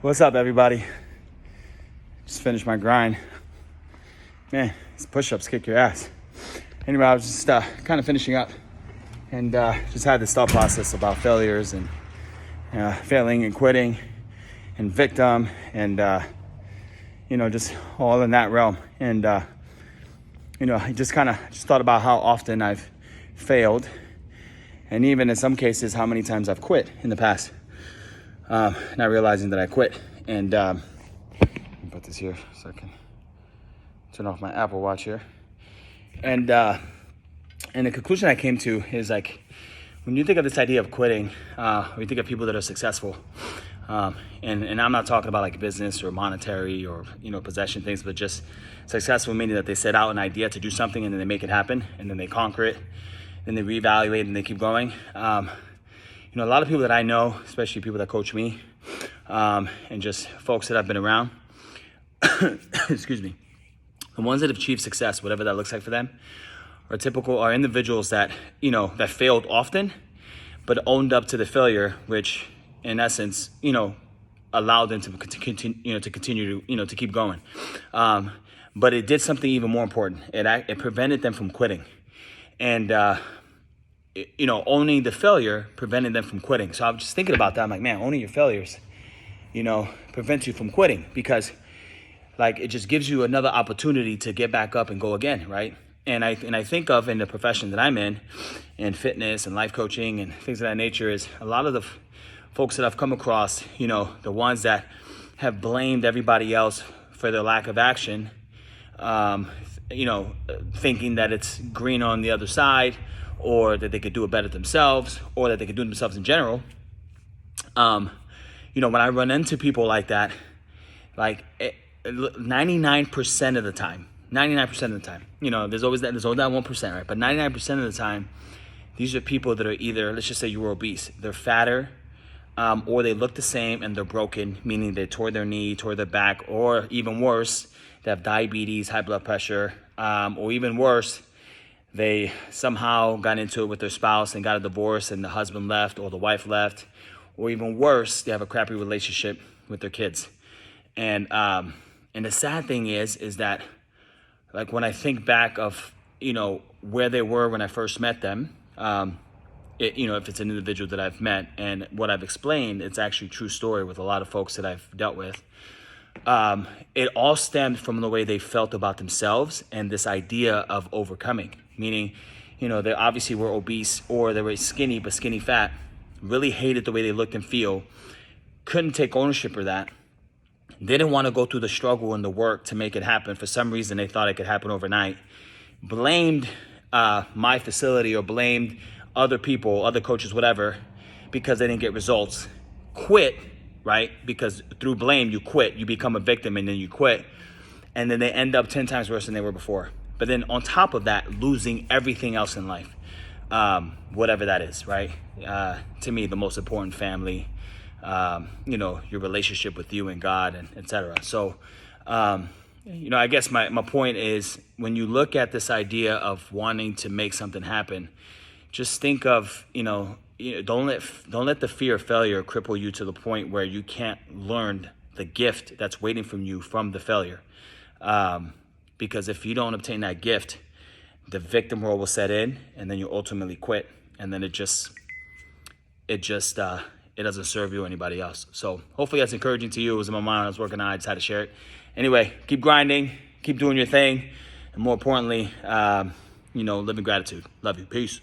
What's up, everybody? Just finished my grind. Man, these push-ups kick your ass. Anyway, I was just kind of finishing up and just had this thought process about failures and failing and quitting and victim and just all in that realm. And I just thought about how often I've failed, and even in some cases how many times I've quit in the past, not realizing that I quit. And let me put this here so I can turn off my Apple Watch here. And the conclusion I came to is, like, when you think of this idea of quitting, when you think of people that are successful, and I'm not talking about like business or monetary or possession things, but just successful meaning that they set out an idea to do something and then they make it happen and then they conquer it, then they reevaluate and they keep going. A lot of people that I know, especially people that coach me, and just folks that I've been around, excuse me, the ones that have achieved success, whatever that looks like for them, are individuals that, that failed often, but owned up to the failure, which in essence, allowed them to continue, to keep going. But it did something even more important. It prevented them from quitting. And, owning the failure prevented them from quitting. So I was just thinking about that. I'm like, man, owning your failures, prevents you from quitting, because like it just gives you another opportunity to get back up and go again, right? And I think of, in the profession that I'm in fitness and life coaching and things of that nature, is a lot of the folks that I've come across, the ones that have blamed everybody else for their lack of action, thinking that it's green on the other side, or that they could do it better themselves, or that they could do it themselves in general. When I run into people like that, like 99% of the time, there's always that 1%, right? But 99% of the time, these are people that are either, let's just say you were obese, they're fatter, or they look the same and they're broken, meaning they tore their knee, tore their back, or even worse, they have diabetes, high blood pressure, or even worse, they somehow got into it with their spouse and got a divorce and the husband left or the wife left, or even worse, they have a crappy relationship with their kids. And the sad thing is that, like, when I think back of, where they were when I first met them, if it's an individual that I've met and what I've explained, it's actually a true story with a lot of folks that I've dealt with. It all stemmed from the way they felt about themselves and this idea of overcoming, meaning, they obviously were obese, or they were skinny, but skinny fat, really hated the way they looked and feel, couldn't take ownership of that, didn't want to go through the struggle and the work to make it happen. For some reason, they thought it could happen overnight, blamed my facility or blamed other people, other coaches, whatever, because they didn't get results, quit, right? Because through blame, you quit, you become a victim, and then you quit. And then they end up 10 times worse than they were before. But then on top of that, losing everything else in life, whatever that is, right? To me, the most important, family, your relationship with you and God, and etc. So, I guess my point is, when you look at this idea of wanting to make something happen, just think of, don't let the fear of failure cripple you to the point where you can't learn the gift that's waiting from you from the failure. Because if you don't obtain that gift, the victim role will set in, and then you ultimately quit, and then it doesn't serve you or anybody else. So hopefully that's encouraging to you. It was in my mind, I was working on it, I just had to share it. Anyway, keep grinding, keep doing your thing, and more importantly, live in gratitude. Love you. Peace.